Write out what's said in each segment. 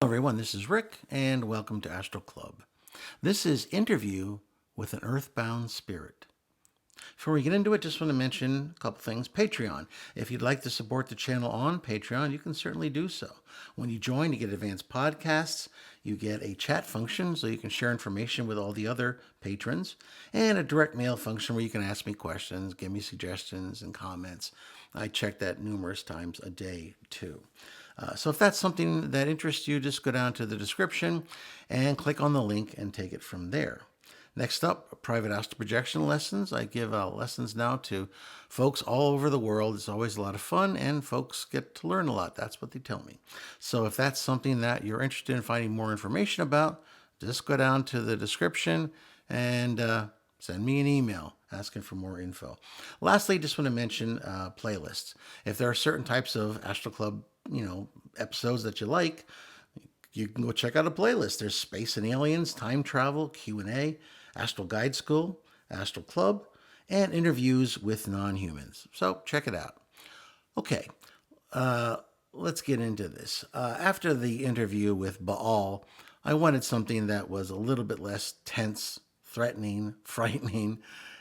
Hello, everyone. This is Rick, and welcome to Astral Club. This is Interview with an Earthbound Spirit. Before we get into it, just want to mention a couple things. Patreon. If you'd like to support the channel on Patreon, you can certainly do so. When you join, you get advanced podcasts, you get a chat function so you can share information with all the other patrons, and a direct mail function where you can ask me questions, give me suggestions and comments. I check that numerous times a day, too. So if that's something that interests you, just go down to the description and click on the link and take it from there. Next up, private astral projection lessons. I give lessons now to folks all over the world. It's always a lot of fun, and folks get to learn a lot. That's what they tell me. So if that's something that you're interested in finding more information about, just go down to the description and send me an email asking for more info. Lastly, just want to mention playlists. If there are certain types of Astral Club, episodes that you like, you can go check out a playlist. There's Space and Aliens, Time Travel, Q&A, Astral Guide School, Astral Club, and interviews with non-humans. So check it out. Okay, let's get into this. After the interview with Baal, I wanted something that was a little bit less tense, threatening, frightening,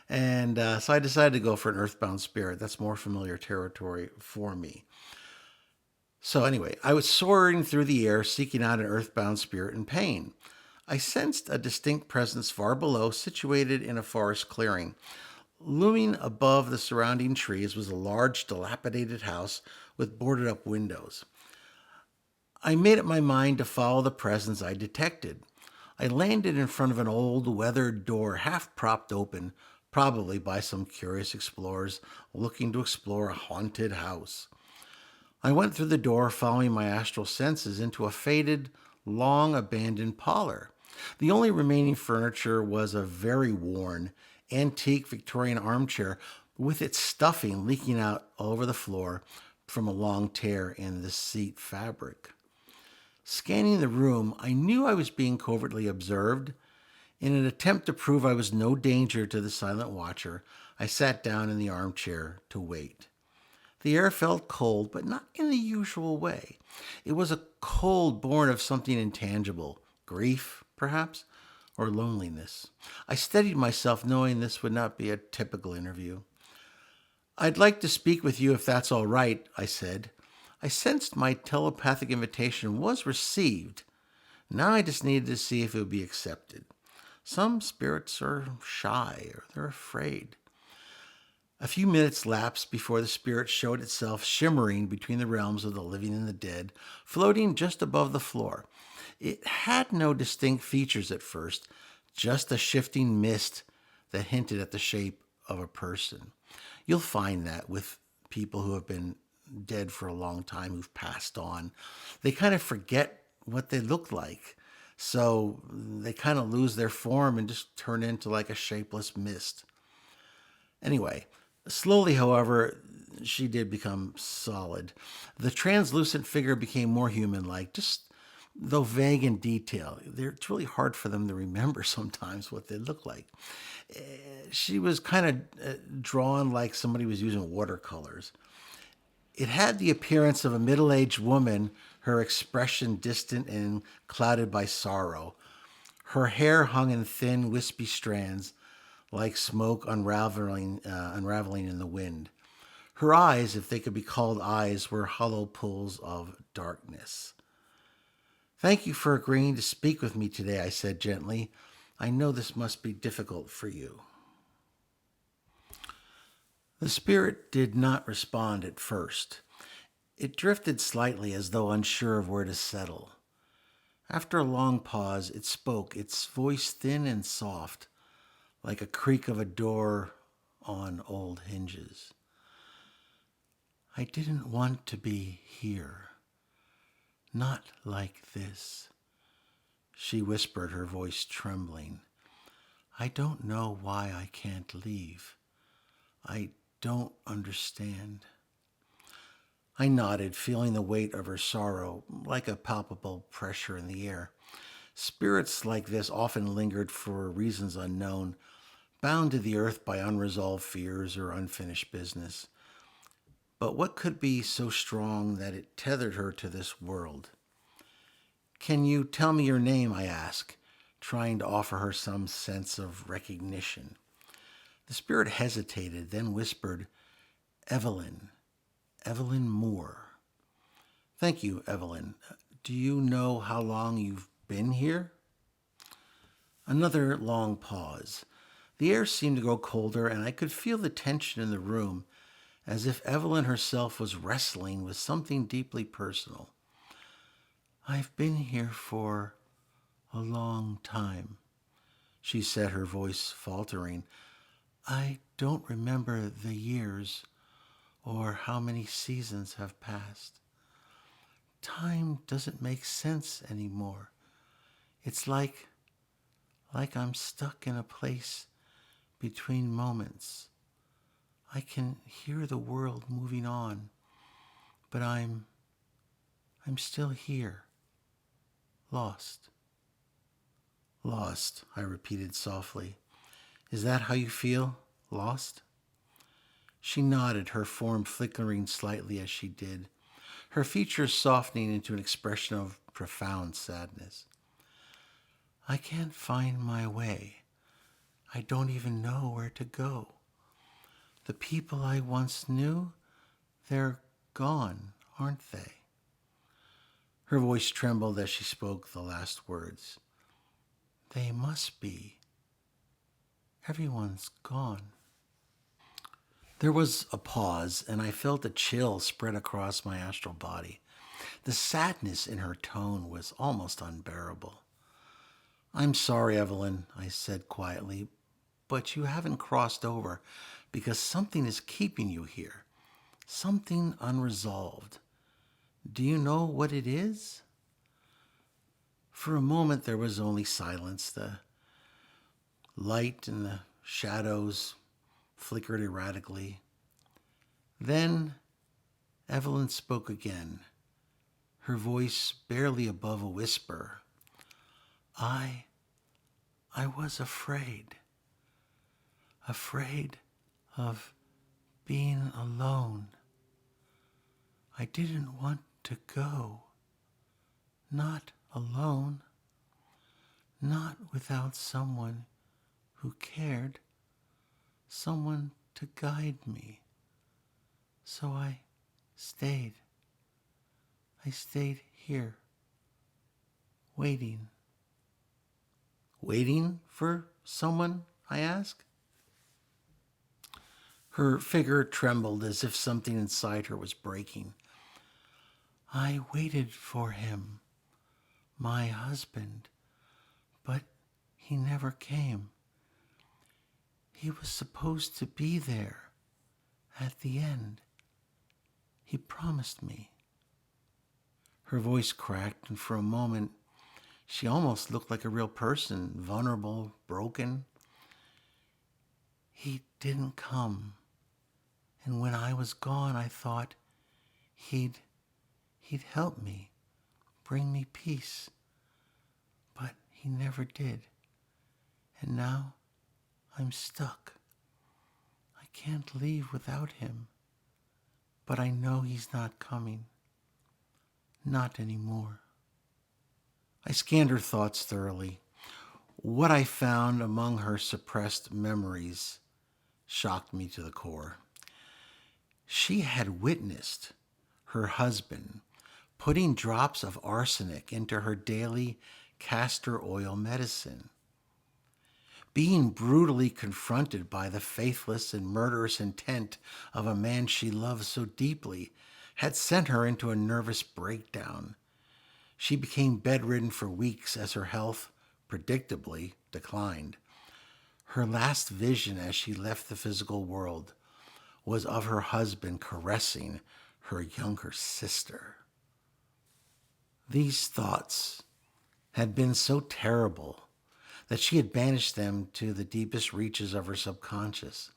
and so I decided to go for an Earthbound Spirit. That's more familiar territory for me. So anyway, I was soaring through the air, seeking out an earthbound spirit in pain. I sensed a distinct presence far below, situated in a forest clearing. Looming above the surrounding trees was a large, dilapidated house with boarded up windows. I made up my mind to follow the presence I detected. I landed in front of an old, weathered door, half propped open, probably by some curious explorers looking to explore a haunted house. I went through the door, following my astral senses, into a faded, long abandoned parlor. The only remaining furniture was a very worn, antique Victorian armchair with its stuffing leaking out all over the floor from a long tear in the seat fabric. Scanning the room, I knew I was being covertly observed. In an attempt to prove I was no danger to the silent watcher, I sat down in the armchair to wait. The air felt cold, but not in the usual way. It was a cold born of something intangible, grief, perhaps, or loneliness. I steadied myself, knowing this would not be a typical interview. "I'd like to speak with you if that's all right," I said. I sensed my telepathic invitation was received. Now I just needed to see if it would be accepted. Some spirits are shy or they're afraid. A few minutes lapsed before the spirit showed itself shimmering between the realms of the living and the dead, floating just above the floor. It had no distinct features at first, just a shifting mist that hinted at the shape of a person. You'll find that with people who have been dead for a long time, who've passed on. They kind of forget what they look like. So they kind of lose their form and just turn into like a shapeless mist. Anyway, slowly, however, she did become solid. The translucent figure became more human-like, just though vague in detail. It's really hard for them to remember sometimes what they look like. She was kind of drawn like somebody was using watercolors. It had the appearance of a middle-aged woman, her expression distant and clouded by sorrow. Her hair hung in thin, wispy strands, like smoke unraveling in the wind. Her eyes, if they could be called eyes, were hollow pools of darkness. "Thank you for agreeing to speak with me today," I said gently. "I know this must be difficult for you." The spirit did not respond at first. It drifted slightly as though unsure of where to settle. After a long pause, it spoke, its voice thin and soft, like a creak of a door on old hinges. "I didn't want to be here. Not like this," she whispered, her voice trembling. "I don't know why I can't leave. I don't understand." I nodded, feeling the weight of her sorrow like a palpable pressure in the air. Spirits like this often lingered for reasons unknown, bound to the earth by unresolved fears or unfinished business. But what could be so strong that it tethered her to this world? Can you tell me your name? I ask, trying to offer her some sense of recognition. The spirit hesitated, then whispered, Evelyn, Evelyn Moore. Thank you, Evelyn. Do you know how long you've been here? Another long pause. The air seemed to grow colder, and I could feel the tension in the room, as if Evelyn herself was wrestling with something deeply personal. I've been here for a long time, she said, her voice faltering. I don't remember the years or how many seasons have passed. Time doesn't make sense anymore. It's like I'm stuck in a place between moments. I can hear the world moving on, but I'm still here, lost. Lost, I repeated softly. Is that how you feel? Lost? She nodded, her form flickering slightly as she did, her features softening into an expression of profound sadness. I can't find my way. I don't even know where to go. The people I once knew, they're gone, aren't they? Her voice trembled as she spoke the last words. They must be. Everyone's gone. There was a pause, and I felt a chill spread across my astral body. The sadness in her tone was almost unbearable. I'm sorry, Evelyn, I said quietly, but you haven't crossed over because something is keeping you here. Something unresolved. Do you know what it is? For a moment there was only silence. The light and the shadows flickered erratically. Then Evelyn spoke again, her voice barely above a whisper. I was afraid of being alone. I didn't want to go, not alone, not without someone who cared, someone to guide me. So I stayed. I stayed here, waiting. Waiting for someone? I asked. Her figure trembled as if something inside her was breaking. I waited for him, my husband, but he never came. He was supposed to be there at the end. He promised me. Her voice cracked, and for a moment, she almost looked like a real person, vulnerable, broken. He didn't come. And when I was gone, I thought he'd help me, bring me peace. But he never did. And now I'm stuck. I can't leave without him. But I know he's not coming. Not anymore. I scanned her thoughts thoroughly. What I found among her suppressed memories shocked me to the core. She had witnessed her husband putting drops of arsenic into her daily castor oil medicine. Being brutally confronted by the faithless and murderous intent of a man she loved so deeply had sent her into a nervous breakdown. She became bedridden for weeks as her health predictably declined. Her last vision as she left the physical world was of her husband caressing her younger sister. These thoughts had been so terrible that she had banished them to the deepest reaches of her subconscious.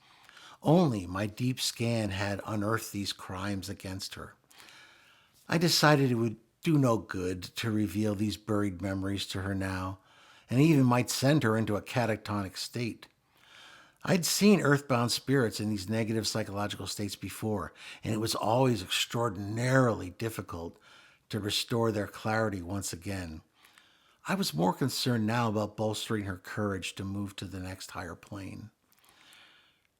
Only my deep scan had unearthed these crimes against her. I decided it would do no good to reveal these buried memories to her now, and even might send her into a catatonic state. I'd seen earthbound spirits in these negative psychological states before, and it was always extraordinarily difficult to restore their clarity once again. I was more concerned now about bolstering her courage to move to the next higher plane.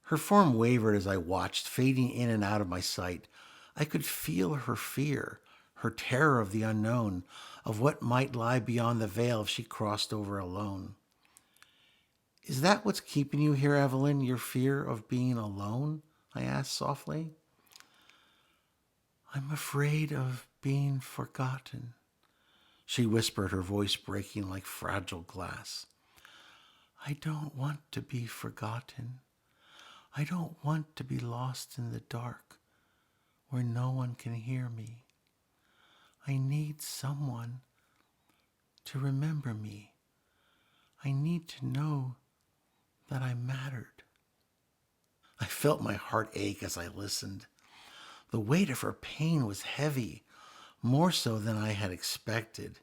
Her form wavered as I watched, fading in and out of my sight. I could feel her fear, her terror of the unknown, of what might lie beyond the veil if she crossed over alone. Is that what's keeping you here, Evelyn? Your fear of being alone? I asked softly. I'm afraid of being forgotten, she whispered, her voice breaking like fragile glass. I don't want to be forgotten. I don't want to be lost in the dark where no one can hear me. I need someone to remember me. I need to know that I mattered. I felt my heart ache as I listened. The weight of her pain was heavy, more so than I had expected.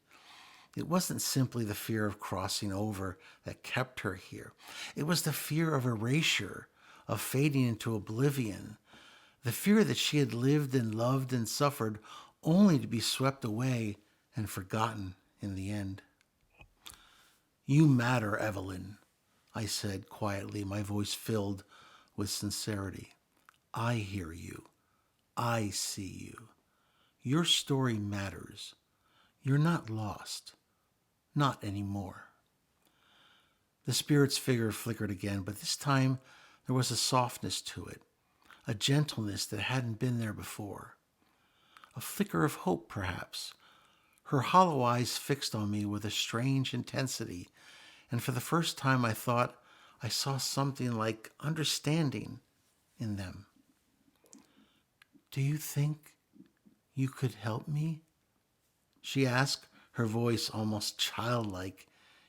It wasn't simply the fear of crossing over that kept her here. It was the fear of erasure, of fading into oblivion, the fear that she had lived and loved and suffered only to be swept away and forgotten in the end. You matter, Evelyn, I said quietly, my voice filled with sincerity. I hear you. I see you. Your story matters. You're not lost. Not anymore. The spirit's figure flickered again, but this time there was a softness to it, a gentleness that hadn't been there before. A flicker of hope, perhaps. Her hollow eyes fixed on me with a strange intensity, and for the first time I thought I saw something like understanding in them. Do you think you could help me? She asked, her voice almost childlike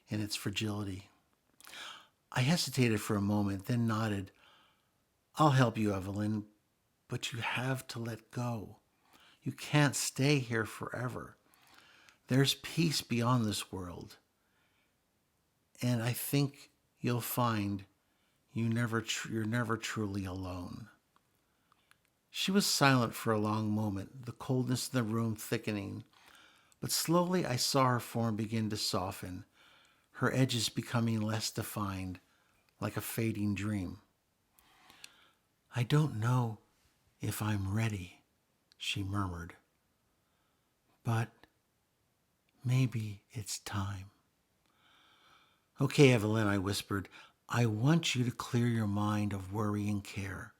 in its fragility. I hesitated for a moment, then nodded. I'll help you, Evelyn, but you have to let go. You can't stay here forever. There's peace beyond this world, and I think you'll find you're never truly alone. She was silent for a long moment, the coldness in the room thickening, but slowly I saw her form begin to soften, her edges becoming less defined, like a fading dream. I don't know if I'm ready, she murmured, but maybe it's time. Okay, Evelyn, I whispered, I want you to clear your mind of worry and care.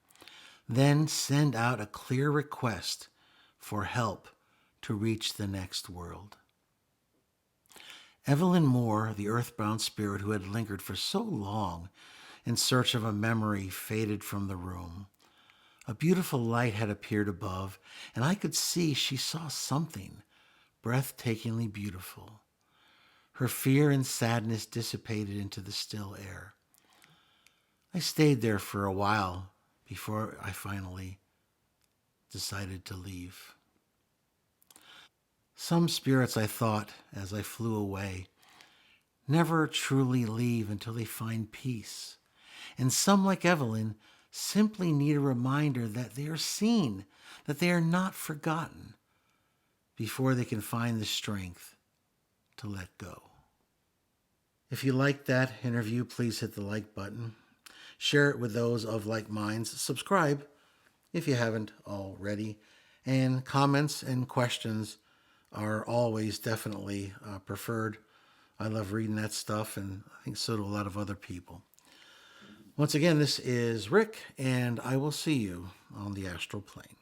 Then send out a clear request for help to reach the next world. Evelyn Moore, the earthbound spirit who had lingered for so long in search of a memory, faded from the room. A beautiful light had appeared above, and I could see she saw something breathtakingly beautiful. Her fear and sadness dissipated into the still air. I stayed there for a while before I finally decided to leave. Some spirits, I thought as I flew away, never truly leave until they find peace. And some, like Evelyn, simply need a reminder that they are seen, that they are not forgotten, before they can find the strength to let go. If you liked that interview, please hit the like button. Share it with those of like minds. Subscribe if you haven't already. And comments and questions are always definitely preferred. I love reading that stuff, and I think so do a lot of other people. Once again, this is Rick, and I will see you on the astral plane.